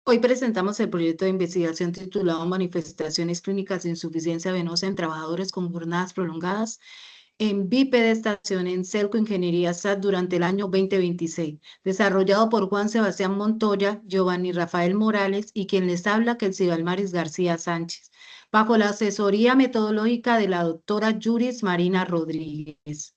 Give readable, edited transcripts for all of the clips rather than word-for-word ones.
Hoy presentamos el proyecto de investigación titulado Manifestaciones clínicas de insuficiencia venosa en trabajadores con jornadas prolongadas en bipedestación en Celco Ingeniería SAT durante el año 2026, desarrollado por Juan Sebastián Montoya, Giovanni Rafael Morales y quien les habla, Kelsibalmaris García Sánchez, bajo la asesoría metodológica de la doctora Yuris Marina Rodríguez.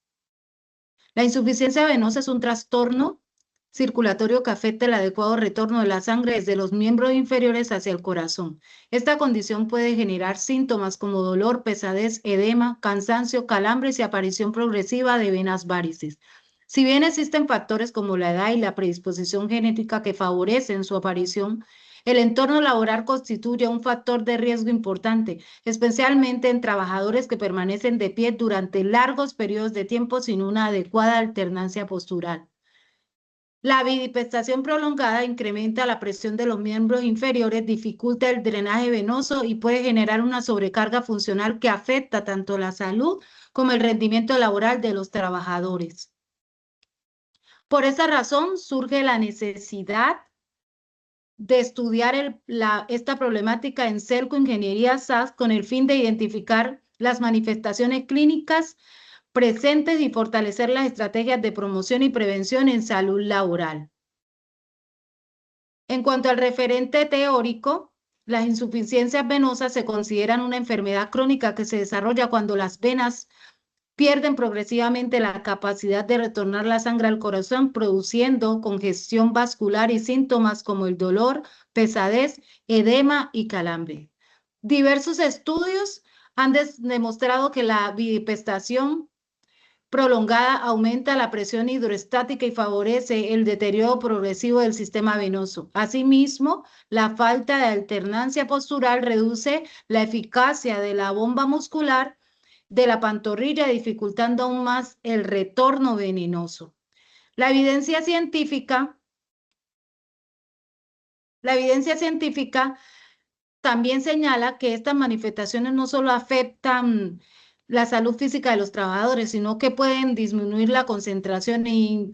La insuficiencia venosa es un trastorno circulatorio que afecta el adecuado retorno de la sangre desde los miembros inferiores hacia el corazón. Esta condición puede generar síntomas como dolor, pesadez, edema, cansancio, calambres y aparición progresiva de venas varices. Si bien existen factores como la edad y la predisposición genética que favorecen su aparición, el entorno laboral constituye un factor de riesgo importante, especialmente en trabajadores que permanecen de pie durante largos periodos de tiempo sin una adecuada alternancia postural. La bipedestación prolongada incrementa la presión de los miembros inferiores, dificulta el drenaje venoso y puede generar una sobrecarga funcional que afecta tanto la salud como el rendimiento laboral de los trabajadores. Por esa razón surge la necesidad de estudiar esta problemática en Celco Ingeniería SAS con el fin de identificar las manifestaciones clínicas presentes y fortalecer las estrategias de promoción y prevención en salud laboral. En cuanto al referente teórico, las insuficiencias venosas se consideran una enfermedad crónica que se desarrolla cuando las venas pierden progresivamente la capacidad de retornar la sangre al corazón, produciendo congestión vascular y síntomas como el dolor, pesadez, edema y calambre. Diversos estudios han demostrado que la bipedestación prolongada aumenta la presión hidroestática y favorece el deterioro progresivo del sistema venoso. Asimismo, la falta de alternancia postural reduce la eficacia de la bomba muscular de la pantorrilla, dificultando aún más el retorno venenoso. La evidencia científica, la evidencia científica también señala que estas manifestaciones no solo afectan la salud física de los trabajadores, sino que pueden disminuir la concentración y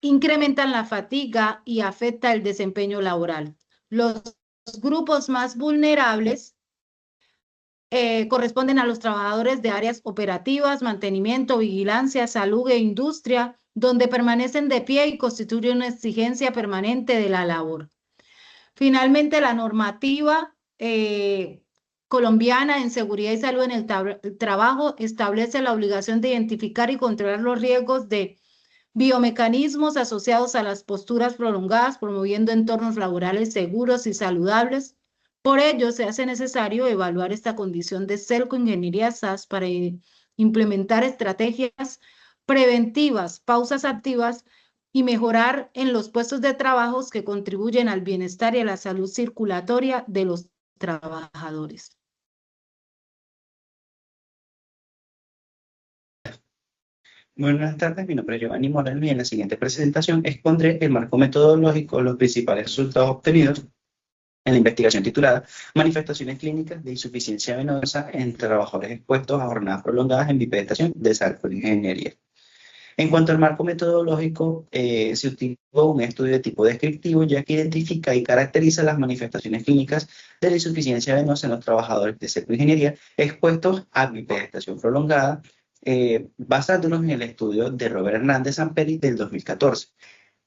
incrementan la fatiga y afecta el desempeño laboral. Los grupos más vulnerables corresponden a los trabajadores de áreas operativas, mantenimiento, vigilancia, salud e industria, donde permanecen de pie y constituyen una exigencia permanente de la labor. Finalmente, la normativa colombiana en seguridad y salud en el trabajo establece la obligación de identificar y controlar los riesgos de biomecanismos asociados a las posturas prolongadas, promoviendo entornos laborales seguros y saludables. Por ello, se hace necesario evaluar esta condición de Celco Ingeniería SAS para implementar estrategias preventivas, pausas activas y mejorar en los puestos de trabajo que contribuyen al bienestar y a la salud circulatoria de los trabajadores. Buenas tardes, mi nombre es Giovanni Morales y en la siguiente presentación expondré el marco metodológico, los principales resultados obtenidos en la investigación titulada Manifestaciones clínicas de insuficiencia venosa en trabajadores expuestos a jornadas prolongadas en bipedestación de Celco Ingeniería. En cuanto al marco metodológico, se utilizó un estudio de tipo descriptivo, ya que identifica y caracteriza las manifestaciones clínicas de la insuficiencia venosa en los trabajadores de Celco Ingeniería expuestos a bipedestación prolongada, basándonos en el estudio de Robert Hernández Samperi del 2014.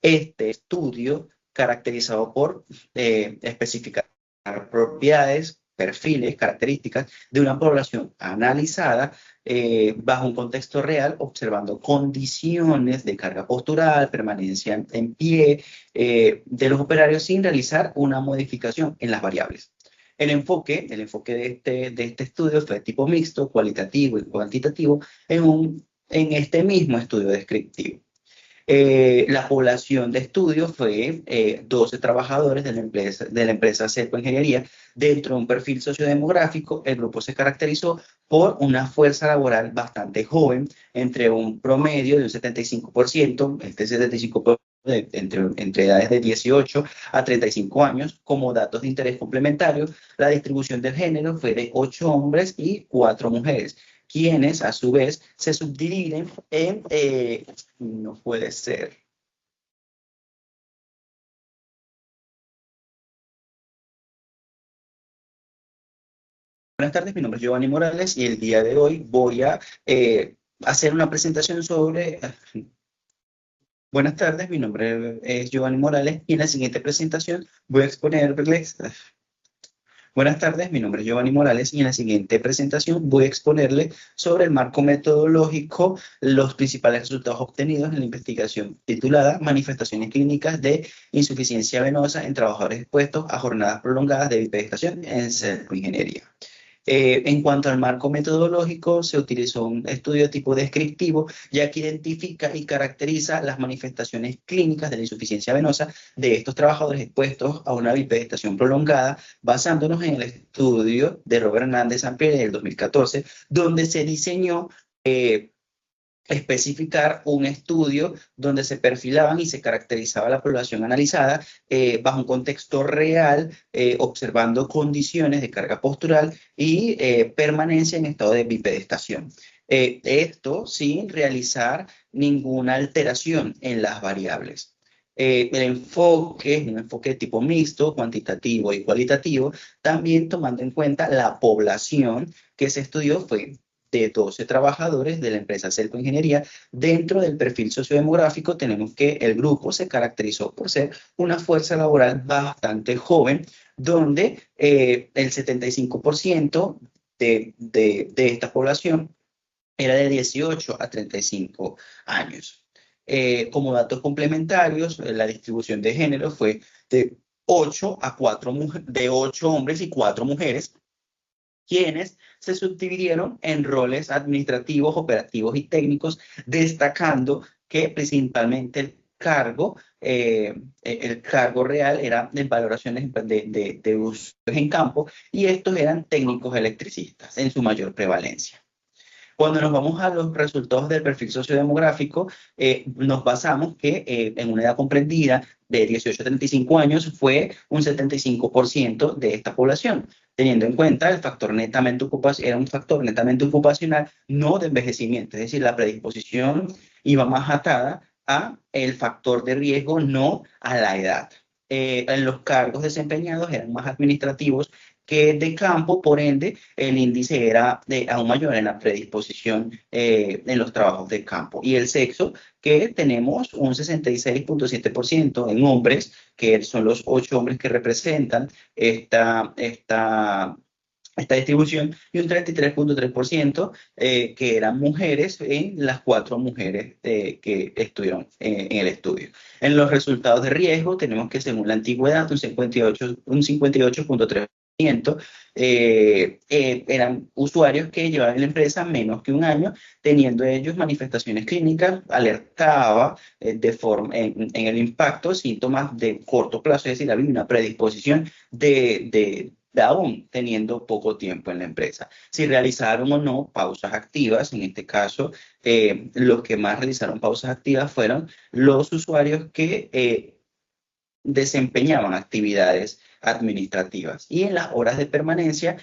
Este estudio, caracterizado por especificar propiedades, perfiles, características de una población analizada bajo un contexto real, observando condiciones de carga postural, permanencia en pie de los operarios sin realizar una modificación en las variables. El enfoque de este estudio fue de tipo mixto, cualitativo y cuantitativo en este mismo estudio descriptivo. La población de estudio fue 12 trabajadores de la empresa Celco Ingeniería. Dentro de un perfil sociodemográfico, el grupo se caracterizó por una fuerza laboral bastante joven, entre un promedio de un 75%, este 75% entre edades de 18 a 35 años. Como datos de interés complementarios, la distribución del género fue de 8 hombres y 4 mujeres, quienes a su vez se subdividen en, no puede ser, Buenas tardes, mi nombre es Giovanni Morales y el día de hoy voy a hacer una presentación sobre... Buenas tardes, mi nombre es Giovanni Morales y en la siguiente presentación voy a exponerles... Buenas tardes, mi nombre es Giovanni Morales y en la siguiente presentación voy a exponerle sobre el marco metodológico, los principales resultados obtenidos en la investigación titulada Manifestaciones clínicas de insuficiencia venosa en trabajadores expuestos a jornadas prolongadas de bipedestación en ingeniería. En cuanto al marco metodológico, se utilizó un estudio tipo descriptivo, ya que identifica y caracteriza las manifestaciones clínicas de la insuficiencia venosa de estos trabajadores expuestos a una bipedestación prolongada, basándonos en el estudio de Robert Hernández Sampieri del 2014, donde se diseñó especificar un estudio donde se perfilaban y se caracterizaba la población analizada bajo un contexto real, observando condiciones de carga postural y permanencia en estado de bipedestación. Esto sin realizar ninguna alteración en las variables. El enfoque es un enfoque de tipo mixto, cuantitativo y cualitativo, también tomando en cuenta la población que se estudió fue de 12 trabajadores de la empresa Celco Ingeniería. Dentro del perfil sociodemográfico tenemos que el grupo se caracterizó por ser una fuerza laboral bastante joven, donde el 75% de esta población era de 18 a 35 años. Como datos complementarios, la distribución de género fue de 8 a 4 de 8 hombres y 4 mujeres, quienes se subdividieron en roles administrativos, operativos y técnicos, destacando que principalmente el cargo real era de valoraciones de usos en campo y estos eran técnicos electricistas en su mayor prevalencia. Cuando nos vamos a los resultados del perfil sociodemográfico, nos basamos que en una edad comprendida de 18 a 35 años fue un 75% de esta población, teniendo en cuenta el factor netamente ocupacional, era un factor netamente ocupacional, no de envejecimiento, es decir, la predisposición iba más atada a el factor de riesgo, no a la edad. En los cargos desempeñados eran más administrativos que de campo, por ende, el índice era aún mayor en la predisposición en los trabajos de campo. Y el sexo, que tenemos un 66.7% en hombres, que son los 8 hombres que representan esta distribución, y un 33.3% que eran mujeres en las 4 mujeres que estuvieron en el estudio. En los resultados de riesgo tenemos que según la antigüedad un 58.3% eran usuarios que llevaban en la empresa menos que un año, teniendo ellos manifestaciones clínicas, alertaba en el impacto síntomas de corto plazo, es decir, había una predisposición de aún teniendo poco tiempo en la empresa. Si realizaron o no pausas activas, en este caso, los que más realizaron pausas activas fueron los usuarios que desempeñaban actividades administrativas. Y en las horas de permanencia,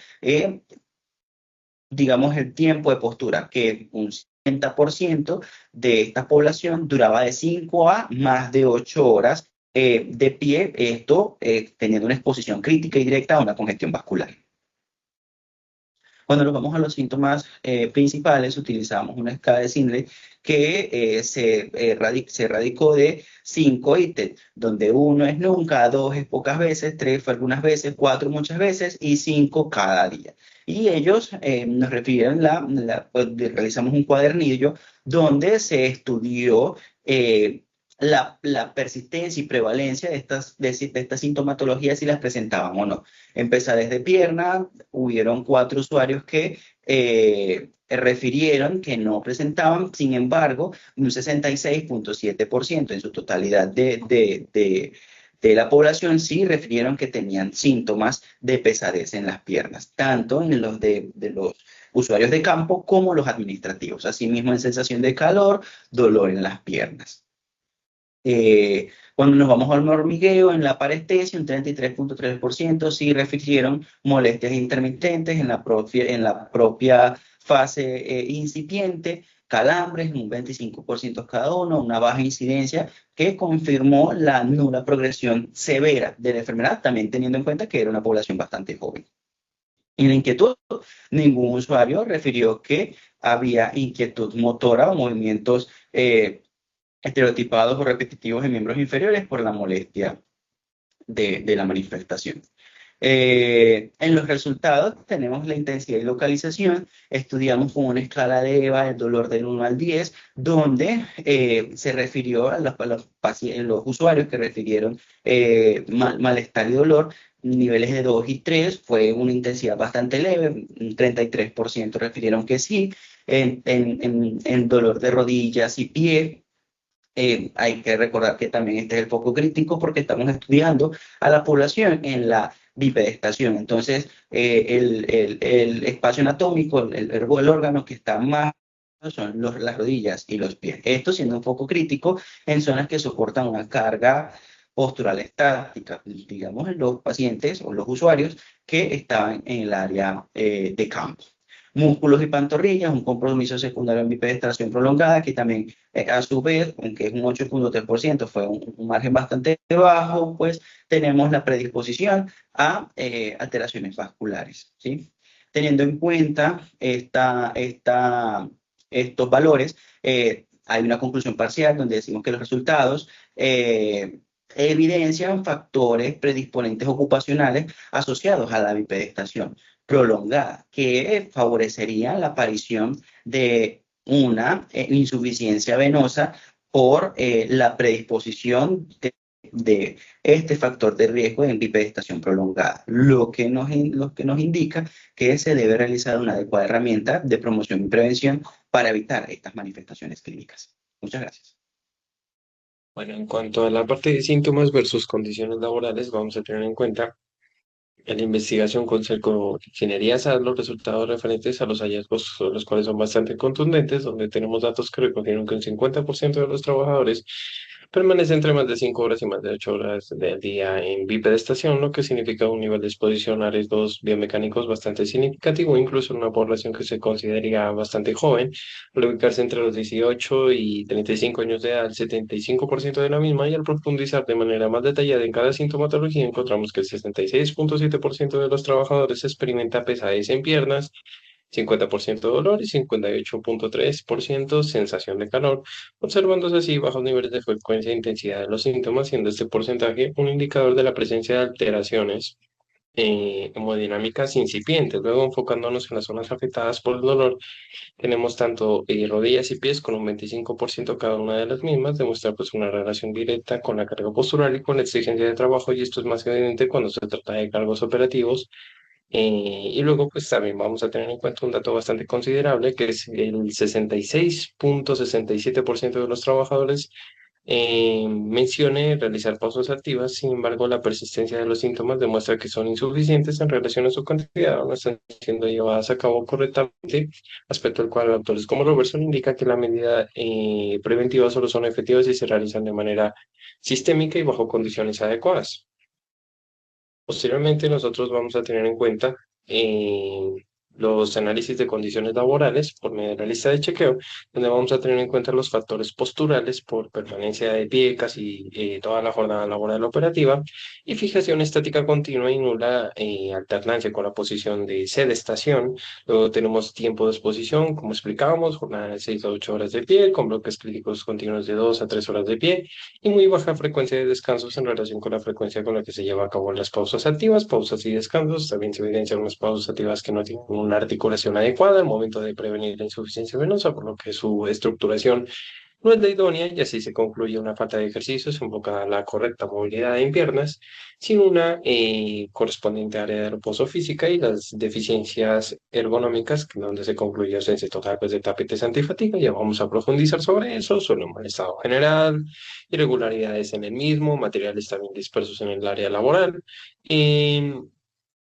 digamos, el tiempo de postura, que un 70% de esta población duraba de 5 a más de 8 horas de pie, esto teniendo una exposición crítica y directa a una congestión vascular. Cuando nos vamos a los síntomas principales, utilizamos una escala de Sindley que se radicó de 5 ítems, donde 1 es nunca, 2 es pocas veces, 3 fue algunas veces, 4 muchas veces y 5 cada día. Y ellos nos refirieron, realizamos un cuadernillo donde se estudió la persistencia y prevalencia de estas sintomatologías, si las presentaban o no. Empezó desde pierna, hubieron 4 usuarios que refirieron que no presentaban, sin embargo, un 66.7% en su totalidad de la población sí refirieron que tenían síntomas de pesadez en las piernas, tanto en los de los usuarios de campo como los administrativos. Asimismo, en sensación de calor, dolor en las piernas. Cuando nos vamos al hormigueo, en la parestesia, un 33.3% sí refirieron molestias intermitentes en la propia fase incipiente, calambres, un 25% cada uno, una baja incidencia que confirmó la nula progresión severa de la enfermedad, también teniendo en cuenta que era una población bastante joven. En la inquietud, ningún usuario refirió que había inquietud motora o movimientos estereotipados o repetitivos en miembros inferiores por la molestia de la manifestación. En los resultados tenemos la intensidad y localización. Estudiamos con una escala de EVA el dolor del 1 al 10, donde se refirió los usuarios que refirieron malestar y dolor, niveles de 2 y 3, fue una intensidad bastante leve, un 33% refirieron que sí. En dolor de rodillas y pie, hay que recordar que también este es el foco crítico porque estamos estudiando a la población en la bipedestación. Entonces, el espacio anatómico, el órgano que está más son las rodillas y los pies. Esto siendo un foco crítico en zonas que soportan una carga postural estática, digamos, en los pacientes o los usuarios que estaban en el área de campo. Músculos y pantorrillas, un compromiso secundario en bipedestación prolongada, que también a su vez, aunque es un 8.3%, fue un margen bastante bajo, pues tenemos la predisposición a alteraciones vasculares, ¿sí? Teniendo en cuenta estos valores, hay una conclusión parcial donde decimos que los resultados evidencian factores predisponentes ocupacionales asociados a la bipedestación prolongada, que favorecerían la aparición de una insuficiencia venosa por la predisposición de este factor de riesgo en bipedestación prolongada, lo que nos indica que se debe realizar una adecuada herramienta de promoción y prevención para evitar estas manifestaciones clínicas. Muchas gracias. Bueno, en cuanto a la parte de síntomas versus condiciones laborales, vamos a tener en cuenta en la investigación con Ingeniería SAT los resultados referentes a los hallazgos, los cuales son bastante contundentes, donde tenemos datos que recogieron que un 50% de los trabajadores permanece entre más de 5 horas y más de 8 horas del día en bipedestación, lo que significa un nivel de exposición a riesgos biomecánicos bastante significativo, incluso en una población que se consideraría bastante joven, al ubicarse entre los 18 y 35 años de edad, el 75% de la misma, y al profundizar de manera más detallada en cada sintomatología, encontramos que el 66.7% de los trabajadores experimenta pesadez en piernas, 50% dolor y 58.3% sensación de calor, observándose así bajos niveles de frecuencia e intensidad de los síntomas, siendo este porcentaje un indicador de la presencia de alteraciones hemodinámicas incipientes. Luego, enfocándonos en las zonas afectadas por el dolor, tenemos tanto rodillas y pies con un 25% cada una de las mismas, demuestra pues una relación directa con la carga postural y con la exigencia de trabajo, y esto es más evidente cuando se trata de cargos operativos. Y luego, pues también vamos a tener en cuenta un dato bastante considerable, que es el 66.67% de los trabajadores mencione realizar pausas activas. Sin embargo, la persistencia de los síntomas demuestra que son insuficientes en relación a su cantidad o no están siendo llevadas a cabo correctamente, aspecto al cual autores como Robertson indica que la medida preventiva solo son efectivas si se realizan de manera sistémica y bajo condiciones adecuadas. Posteriormente, nosotros vamos a tener en cuenta los análisis de condiciones laborales por medio de la lista de chequeo, donde vamos a tener en cuenta los factores posturales por permanencia de pie casi toda la jornada laboral operativa, y fijación estática continua y nula alternancia con la posición de sedestación. Luego tenemos tiempo de exposición, como explicábamos, jornada de 6 a 8 horas de pie, con bloques clínicos continuos de 2 a 3 horas de pie, y muy baja frecuencia de descansos en relación con la frecuencia con la que se lleva a cabo las pausas activas, pausas y descansos. También se evidencian unas pausas activas que no tienen una articulación adecuada al momento de prevenir la insuficiencia venosa, por lo que su estructuración no es la idónea, y así se concluye una falta de ejercicios enfocada a la correcta movilidad en piernas, sin una correspondiente área de reposo física, y las deficiencias ergonómicas, donde se concluye ausencia total pues, de tapetes antifatiga. Ya vamos a profundizar sobre eso, sobre un mal estado general, irregularidades en el mismo, materiales también dispersos en el área laboral,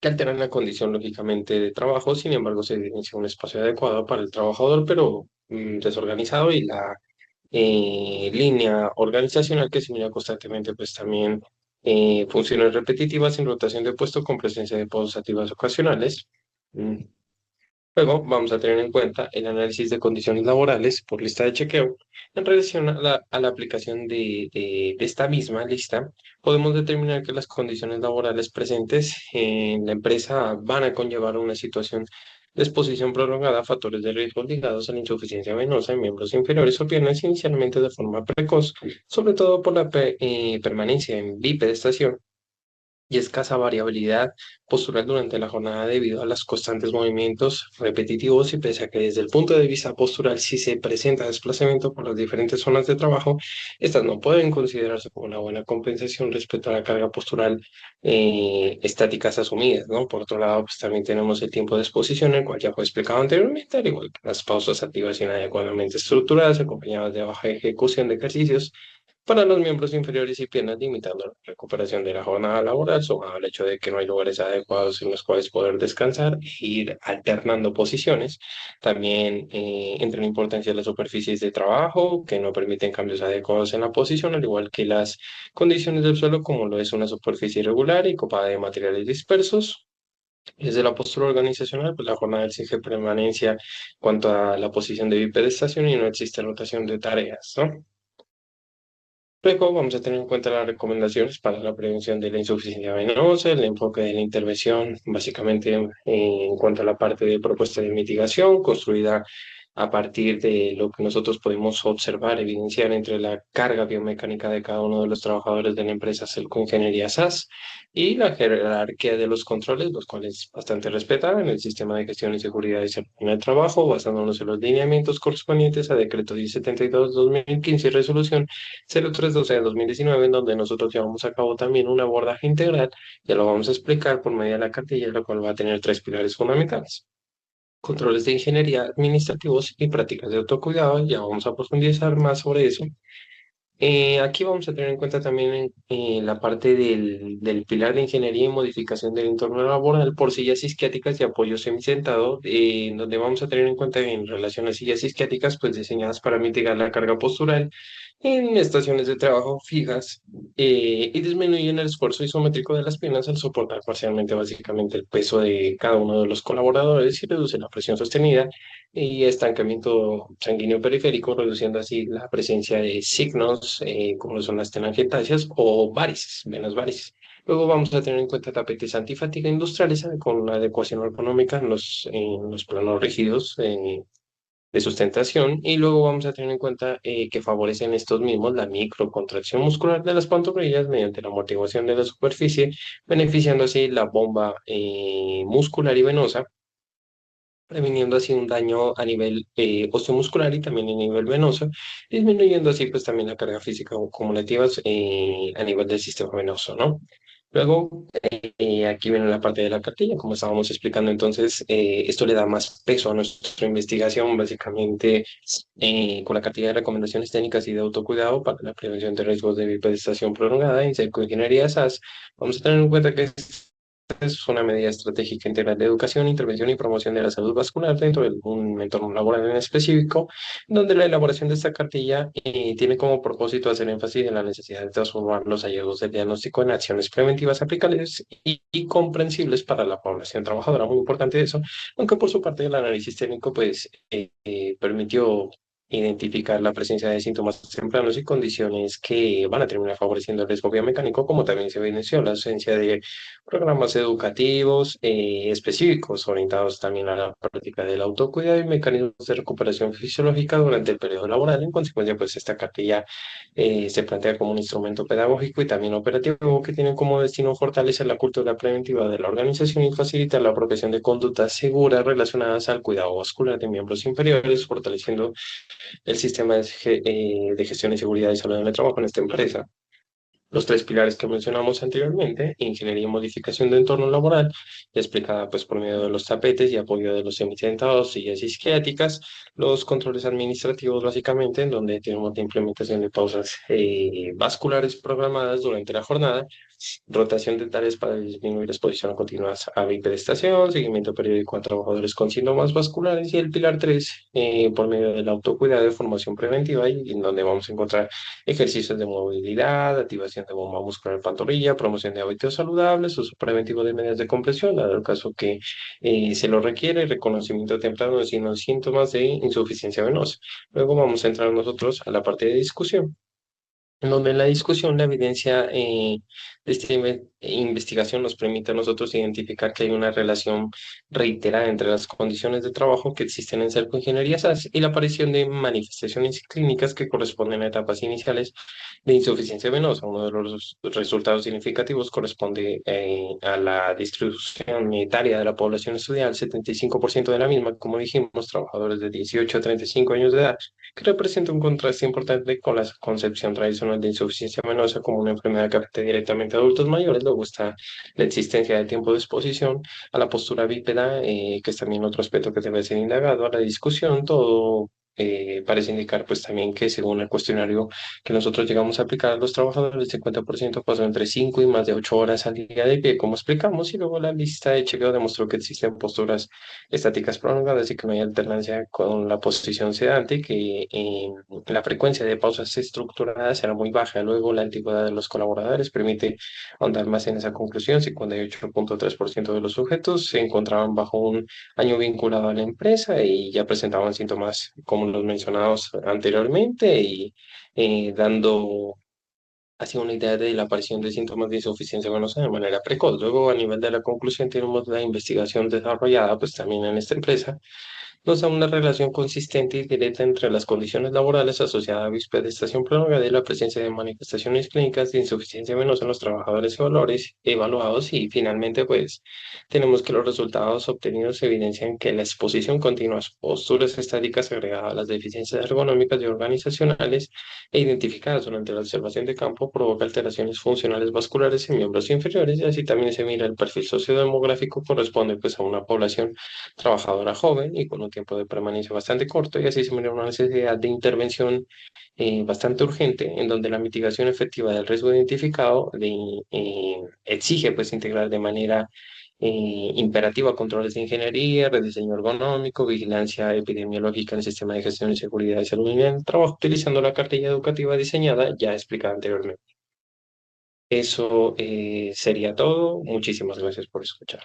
que alteran la condición lógicamente de trabajo. Sin embargo, se evidencia un espacio adecuado para el trabajador, pero desorganizado, y la línea organizacional que se mira constantemente, pues también funciones repetitivas sin rotación de puesto con presencia de pausas activas ocasionales. Mm, Luego vamos a tener en cuenta el análisis de condiciones laborales por lista de chequeo. En relación a la aplicación de esta misma lista, podemos determinar que las condiciones laborales presentes en la empresa van a conllevar una situación de exposición prolongada a factores de riesgo ligados a la insuficiencia venosa en miembros inferiores o piernas inicialmente de forma precoz, sobre todo por la permanencia en bipedestación y escasa variabilidad postural durante la jornada debido a los constantes movimientos repetitivos y pese a que desde el punto de vista postural sí se presenta desplazamiento por las diferentes zonas de trabajo, estas no pueden considerarse como una buena compensación respecto a la carga postural estáticas asumidas, ¿no? Por otro lado, pues también tenemos el tiempo de exposición, el cual ya fue explicado anteriormente, al igual que las pausas activas inadecuadamente estructuradas, acompañadas de baja ejecución de ejercicios para los miembros inferiores y piernas, limitando la recuperación de la jornada laboral, sumado al hecho de que no hay lugares adecuados en los cuales poder descansar e ir alternando posiciones. También entra en importancia las superficies de trabajo, que no permiten cambios adecuados en la posición, al igual que las condiciones del suelo, como lo es una superficie irregular y copada de materiales dispersos. Desde la postura organizacional, pues la jornada exige permanencia en cuanto a la posición de bipedestación y no existe rotación de tareas, ¿no? Luego vamos a tener en cuenta las recomendaciones para la prevención de la insuficiencia venosa, el enfoque de la intervención, básicamente en cuanto a la parte de propuesta de mitigación, construida a partir de lo que nosotros podemos observar, evidenciar entre la carga biomecánica de cada uno de los trabajadores de la empresa Celco Ingeniería SAS y la jerarquía de los controles, los cuales bastante respetan en el sistema de gestión y seguridad y salud en el trabajo, basándonos en los lineamientos correspondientes a Decreto 1072-2015 y Resolución 0312 de 2019, en donde nosotros llevamos a cabo también un abordaje integral, ya lo vamos a explicar por medio de la cartilla, lo cual va a tener tres pilares fundamentales: controles de ingeniería administrativos y prácticas de autocuidado. Ya vamos a profundizar más sobre eso. Aquí vamos a tener en cuenta también la parte del pilar de ingeniería y modificación del entorno laboral por sillas isquiáticas y apoyo semisentado, donde vamos a tener en cuenta en relación a sillas isquiáticas, pues diseñadas para mitigar la carga postural en estaciones de trabajo fijas y disminuyen el esfuerzo isométrico de las piernas al soportar parcialmente básicamente el peso de cada uno de los colaboradores y reduce la presión sostenida y estancamiento sanguíneo periférico, reduciendo así la presencia de signos como son las telangiectasias o varices, venas varices. Luego vamos a tener en cuenta tapetes antifatiga industriales con una adecuación ergonómica en los planos rígidos de sustentación y luego vamos a tener en cuenta que favorecen estos mismos la microcontracción muscular de las pantorrillas mediante la amortiguación de la superficie, beneficiando así la bomba muscular y venosa, previniendo así un daño a nivel osteomuscular y también a nivel venoso, disminuyendo así pues también la carga física acumulativa a nivel del sistema venoso, ¿no? Luego, aquí viene la parte de la cartilla, como estábamos explicando, entonces esto le da más peso a nuestra investigación, básicamente con la cartilla de recomendaciones técnicas y de autocuidado para la prevención de riesgos de bipedestación prolongada en Ingeniería SAS. Vamos a tener en cuenta que es una medida estratégica integral de educación, intervención y promoción de la salud vascular dentro de un entorno laboral en específico, donde la elaboración de esta cartilla tiene como propósito hacer énfasis en la necesidad de transformar los hallazgos del diagnóstico en acciones preventivas aplicables y comprensibles para la población trabajadora. Muy importante eso, aunque por su parte el análisis técnico pues permitió identificar la presencia de síntomas tempranos y condiciones que van a terminar favoreciendo el riesgo biomecánico, como también se evidenció la ausencia de programas educativos específicos orientados también a la práctica del autocuidado y mecanismos de recuperación fisiológica durante el periodo laboral. En consecuencia, pues esta cartilla se plantea como un instrumento pedagógico y también operativo que tiene como destino fortalecer la cultura preventiva de la organización y facilitar la apropiación de conductas seguras relacionadas al cuidado vascular de miembros inferiores, fortaleciendo el sistema de gestión y seguridad y salud en el trabajo en esta empresa. Los tres pilares que mencionamos anteriormente: ingeniería y modificación de entorno laboral, explicada pues por medio de los tapetes y apoyo de los semisentados, sillas isquiáticas, los controles administrativos básicamente, en donde tenemos la implementación de pausas vasculares programadas durante la jornada, rotación de tareas para disminuir exposición continua a bipedestación, seguimiento periódico a trabajadores con síntomas vasculares y el pilar 3 por medio del autocuidado de formación preventiva y en donde vamos a encontrar ejercicios de movilidad, activación de bomba muscular pantorrilla, promoción de hábitos saludables, uso preventivo de medidas de compresión, dado el caso que se lo requiere, reconocimiento temprano de signos y síntomas de insuficiencia venosa. Luego vamos a entrar nosotros a la parte de discusión, en donde en la discusión la evidencia de esta investigación nos permite a nosotros identificar que hay una relación reiterada entre las condiciones de trabajo que existen en Cercoingeniería SAS y la aparición de manifestaciones clínicas que corresponden a etapas iniciales de insuficiencia venosa. Uno de los resultados significativos corresponde a la distribución etaria de la población estudiada, el 75% de la misma, como dijimos, trabajadores de 18 a 35 años de edad, que representa un contraste importante con la concepción tradicional de insuficiencia venosa como una enfermedad que afecta directamente a adultos mayores. Luego está la existencia de tiempo de exposición a la postura bípeda, que es también otro aspecto que debe ser indagado, a la discusión, todo parece indicar pues también que según el cuestionario que nosotros llegamos a aplicar a los trabajadores, el 50% pasó entre 5 y más de 8 horas al día de pie, como explicamos, y luego la lista de chequeo demostró que existen posturas estáticas prolongadas y que no hay alternancia con la posición sedante, que la frecuencia de pausas estructuradas era muy baja. Luego la antigüedad de los colaboradores permite ahondar más en esa conclusión. 58.3% de los sujetos se encontraban bajo un año vinculado a la empresa y ya presentaban síntomas como los mencionados anteriormente y dando así una idea de la aparición de síntomas de insuficiencia venosa de manera precoz. Luego, a nivel de la conclusión, tenemos la investigación desarrollada pues también en esta empresa nos da una relación consistente y directa entre las condiciones laborales asociadas a bipedestación prolongada y la presencia de manifestaciones clínicas de insuficiencia venosa en los trabajadores evaluados y finalmente pues tenemos que los resultados obtenidos evidencian que la exposición continua a posturas estáticas agregada a las deficiencias ergonómicas y organizacionales e identificadas durante la observación de campo provoca alteraciones funcionales vasculares en miembros inferiores y así también se mira el perfil sociodemográfico corresponde pues a una población trabajadora joven y con un tiempo de permanencia bastante corto y así se mira una necesidad de intervención bastante urgente en donde la mitigación efectiva del riesgo identificado exige pues integrar de manera imperativa controles de ingeniería, rediseño ergonómico, vigilancia epidemiológica en el sistema de gestión y seguridad de salud en el trabajo, utilizando la cartilla educativa diseñada ya explicada anteriormente. Eso sería todo. Muchísimas gracias por escuchar.